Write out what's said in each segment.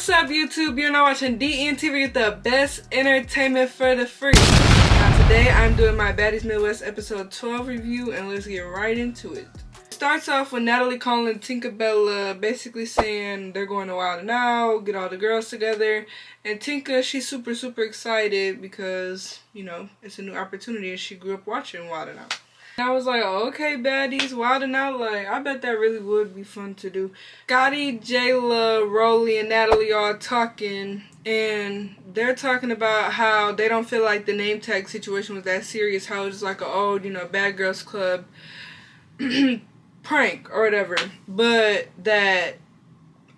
What's up, YouTube? You're now watching DNTV with the best entertainment for the free. Now today I'm doing my Baddies Midwest episode 12 review, and let's get right into it. Starts off with Natalie calling Tinkerbella, basically saying they're going to Wild 'N Out, get all the girls together. And Tinka, she's super excited because, you know, it's a new opportunity and she grew up watching Wild 'N Out. And I was like, oh, okay, baddies, Wild 'N Out, like, I bet that really would be fun to do. Scotty, Jayla, Rolly, and Natalie all talking, and they're talking about how they don't feel like the name tag situation was that serious, how it was like an old, you know, Bad Girls Club prank or whatever, but that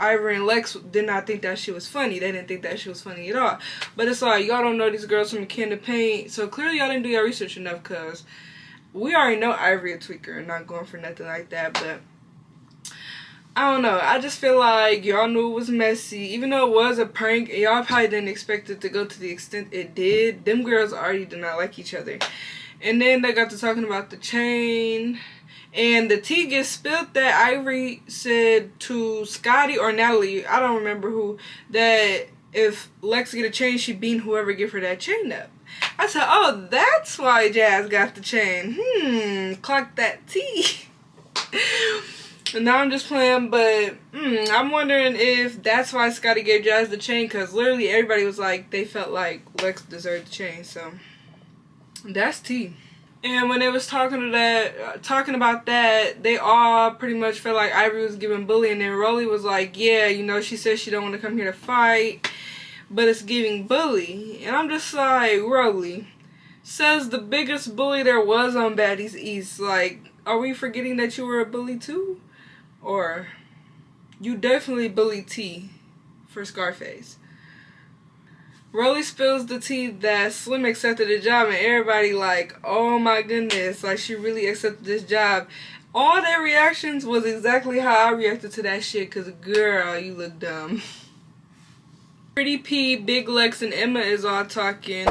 Ivory and Lex did not think that shit was funny. They didn't think that shit was funny at all. But it's like, y'all don't know these girls from a can of paint, so clearly y'all didn't do your research enough, because we already know Ivory a tweaker and not going for nothing like that. But I don't know, I just feel like y'all knew it was messy. Even though it was a prank, y'all probably didn't expect it to go to the extent it did. Them girls already do not like each other. And then they got to talking about the chain, and the tea gets spilled that Ivory said to Scotty or Natalie, I don't remember who, that if Lex get a chain, she beat whoever give her that chain up. I said, oh, that's why Jazz got the chain. Clock that tea. And now I'm just playing, but I'm wondering if that's why Scotty gave Jazz the chain, because literally everybody was like, they felt like Lex deserved the chain, so that's tea. And when they was talking about that, they all pretty much felt like Ivory was giving bully, and then Rolly was like, yeah, you know, she says she don't want to come here to fight, but it's giving bully. And I'm just like, Rolly, says the biggest bully there was on Baddies East. Like, are we forgetting that you were a bully too? Or you definitely bullied T for Scarface. Rolly spills the tea that Slim accepted the job, and everybody like, oh my goodness, like she really accepted this job. All their reactions was exactly how I reacted to that shit, because girl, you look dumb. Pretty P, Big Lex, and Emma is all talking,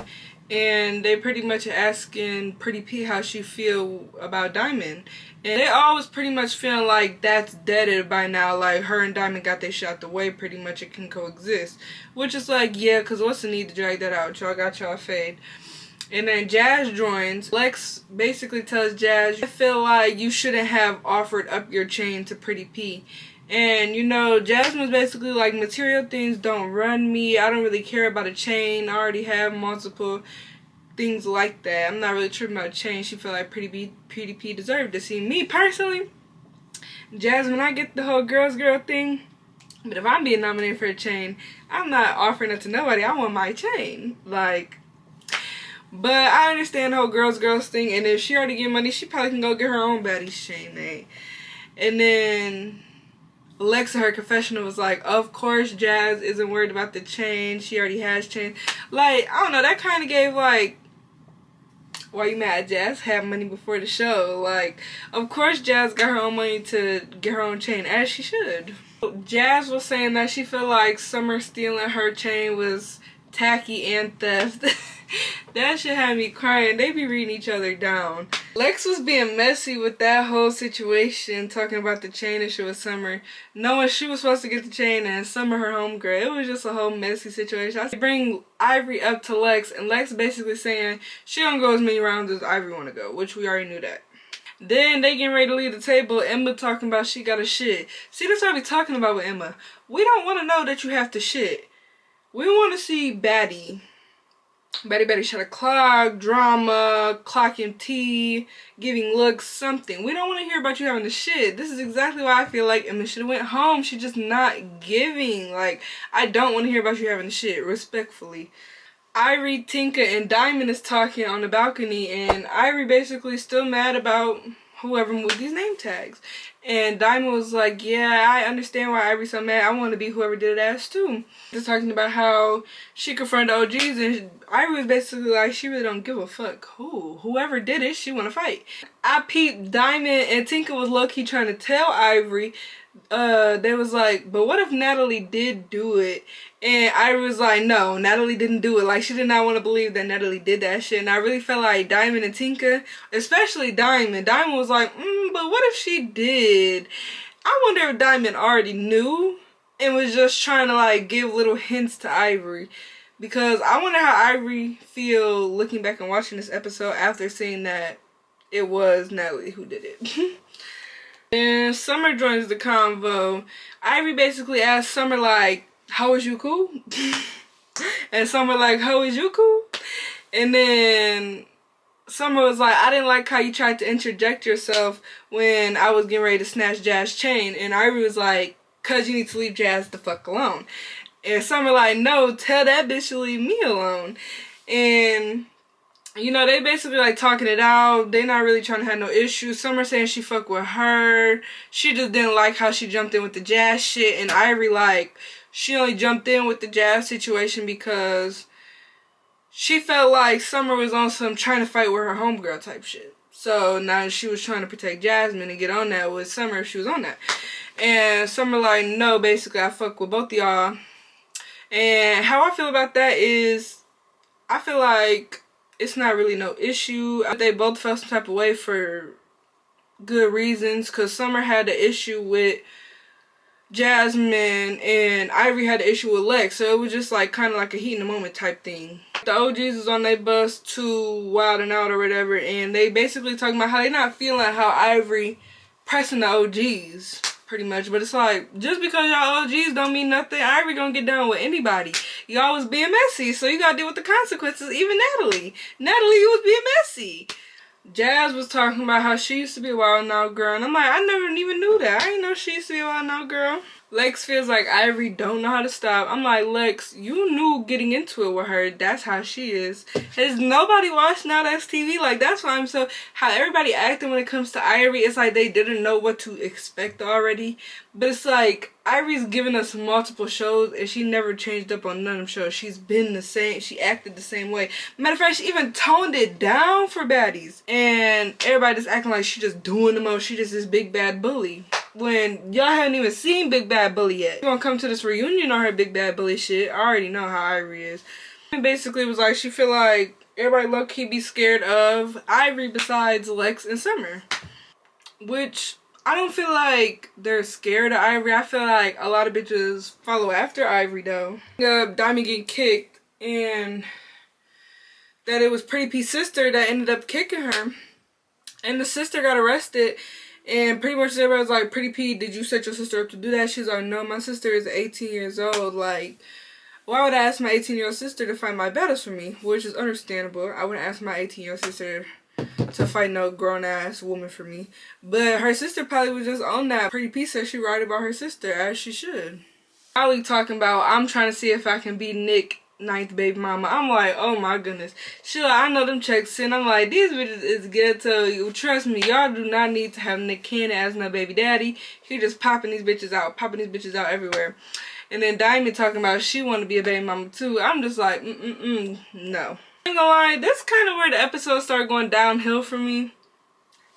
and they pretty much asking Pretty P how she feel about Diamond. And they all was pretty much feeling like that's deaded by now, like her and Diamond got their shit out the way, pretty much it can coexist. Which is like, yeah, because what's the need to drag that out? Y'all got y'all fade. And then Jazz joins. Lex basically tells Jazz, I feel like you shouldn't have offered up your chain to Pretty P. And, you know, Jasmine's basically like, material things don't run me. I don't really care about a chain. I already have multiple things like that. I'm not really tripping about a chain. She felt like Pretty P deserved to see. Me, personally, Jasmine, I get the whole girl thing. But if I'm being nominated for a chain, I'm not offering it to nobody. I want my chain. Like, but I understand the whole girls thing. And if she already get money, she probably can go get her own Baddies chain, eh? And then Alexa, her confessional was like, of course Jazz isn't worried about the chain. She already has chain. Like, I don't know, that kind of gave like, why you mad? Jazz had money before the show. Like, of course Jazz got her own money to get her own chain, as she should. Jazz was saying that she felt like Summer stealing her chain was tacky and theft. That shit had me crying. They be reading each other down. Lex was being messy with that whole situation, talking about the chain issue with Summer, knowing she was supposed to get the chain and Summer her homegirl. It was just a whole messy situation. I bring Ivory up to Lex, and Lex basically saying she don't go as many rounds as Ivory want to go, which we already knew that. Then they getting ready to leave the table. Emma talking about she got a shit. See, that's what I be talking about with Emma. We don't want to know that you have to shit. We want to see Batty shot a clock, drama, clocking tea, giving looks, something. We don't want to hear about you having the shit. This is exactly why I feel like Emma should have went home. She's just not giving. Like, I don't want to hear about you having the shit, respectfully. Ivory, Tinka, and Diamond is talking on the balcony, and Ivory basically still mad about whoever moved these name tags. And Diamond was like, yeah, I understand why Ivory's so mad. I want to be whoever did ass too. Just talking about how she confronted the OGs, and Ivory was basically like, she really don't give a fuck whoever did it, she want to fight. I peeped Diamond and Tinka was low-key trying to tell Ivory, they was like, but what if Natalie did do it? And Ivory was like, no, Natalie didn't do it. Like, she did not want to believe that Natalie did that shit. And I really felt like Diamond and Tinka, especially Diamond was like, but what if she did? I wonder if Diamond already knew and was just trying to like give little hints to Ivory. Because I wonder how Ivory feel looking back and watching this episode after seeing that it was Natalie who did it. And Summer joins the convo. Ivory basically asks Summer like, how was you cool? And Summer like, how was you cool? And then Summer was like, I didn't like how you tried to interject yourself when I was getting ready to snatch Jazz chain. And Ivory was like, cause you need to leave Jazz the fuck alone. And Summer like, no, tell that bitch to leave me alone. And you know, they basically like talking it out. They not really trying to have no issues. Summer saying she fuck with her. She just didn't like how she jumped in with the Jazz shit. And Ivory like, she only jumped in with the Jazz situation because she felt like Summer was on some trying to fight with her homegirl type shit. So now she was trying to protect Jasmine and get on that with Summer if she was on that. And Summer like, no, basically I fuck with both of y'all. And how I feel about that is, I feel like it's not really no issue. They both felt some type of way for good reasons. Because Summer had the issue with Jasmine and Ivory had the issue with Lex. So it was just like kind of like a heat in the moment type thing. The OGs was on their bus to Wild and Out or whatever. And they basically talking about how they not feeling how Ivory pressing the OGs. Pretty much. But it's like, just because y'all OGs don't mean nothing. Ivory gonna get down with anybody. Y'all was being messy, so you gotta deal with the consequences. Even Natalie. Natalie, you was being messy. Jazz was talking about how she used to be a Wild and Out girl. And I'm like, I never even knew that. I didn't know she used to be a Wild and Out girl. Lex feels like Ivory don't know how to stop. I'm like, Lex, you knew getting into it with her. That's how she is. Has nobody watched Now That's TV? Like, that's why I'm so... How everybody acting when it comes to Ivory, it's like they didn't know what to expect already. But it's like, Ivory's given us multiple shows and she never changed up on none of them shows. She's been the same. She acted the same way. Matter of fact, she even toned it down for Baddies. And everybody just acting like she just doing the most. She just this big bad bully. When y'all haven't even seen Big Bad Bully yet. You're gonna come to this reunion on her Big Bad Bully shit. I already know how Ivory is. And basically it was like she feel like everybody low-key be scared of Ivory besides Lex and Summer. Which I don't feel like they're scared of Ivory. I feel like a lot of bitches follow after Ivory though. Diamond getting kicked and that it was Pretty P's sister that ended up kicking her. And the sister got arrested. And pretty much everybody was like, Pretty P, did you set your sister up to do that? She's like, no, my sister is 18 years old. Like, why would I ask my 18-year-old sister to fight my battles for me? Which is understandable. I wouldn't ask my 18-year-old sister to fight no grown-ass woman for me. But her sister probably was just on that. Pretty P said she right about her sister, as she should. Molly talking about, I'm trying to see if I can beat Nick, 9th baby mama. I'm like, oh my goodness. She like, I know them checks in. I'm like, these bitches is ghetto. Trust me, y'all do not need to have Nick Cannon as no baby daddy. He just popping these bitches out everywhere. And then Diamond talking about she want to be a baby mama too. I'm just like, no. I ain't gonna lie, this kind of where the episode started going downhill for me.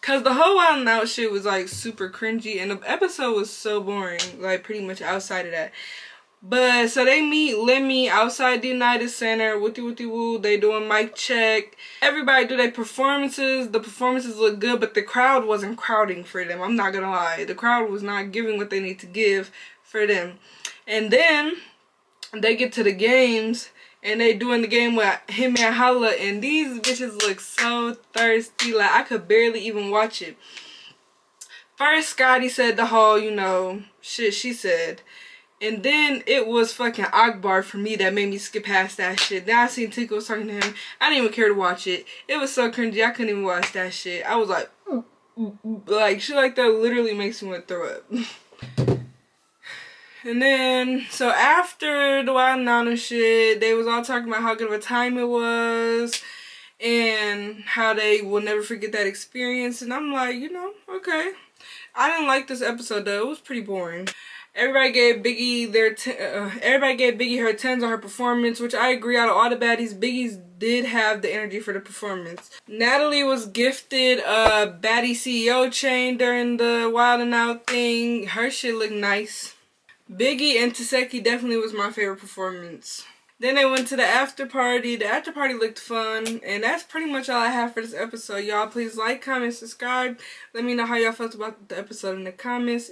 Cause the whole Wild 'N Out shit was like super cringy and the episode was so boring. Like pretty much outside of that. But so they meet Lemmy outside the United Center. Wooty woo. They doing mic check. Everybody do their performances. The performances look good, but the crowd wasn't crowding for them. I'm not gonna lie. The crowd was not giving what they need to give for them. And then they get to the games and they doing the game with him and Holla, and these bitches look so thirsty. Like I could barely even watch it. First Scotty said the whole, you know, shit she said. And then it was fucking Akbar for me that made me skip past that shit. Then I seen Tinka was talking to him. I didn't even care to watch it. It was so cringy. I couldn't even watch that shit. I was like, like shit like that literally makes me want to throw up. And then, so after the Wild 'N Out and shit, they was all talking about how good of a time it was. And how they will never forget that experience. And I'm like, you know, okay. I didn't like this episode though. It was pretty boring. Everybody gave Biggie her 10s on her performance, which I agree. Out of all the baddies, Biggie's did have the energy for the performance. Natalie was gifted a baddie CEO chain during the Wild 'N Out thing. Her shit looked nice. Biggie and Taseki definitely was my favorite performance. Then they went to the after party. The after party looked fun. And that's pretty much all I have for this episode. Y'all please like, comment, subscribe. Let me know how y'all felt about the episode in the comments.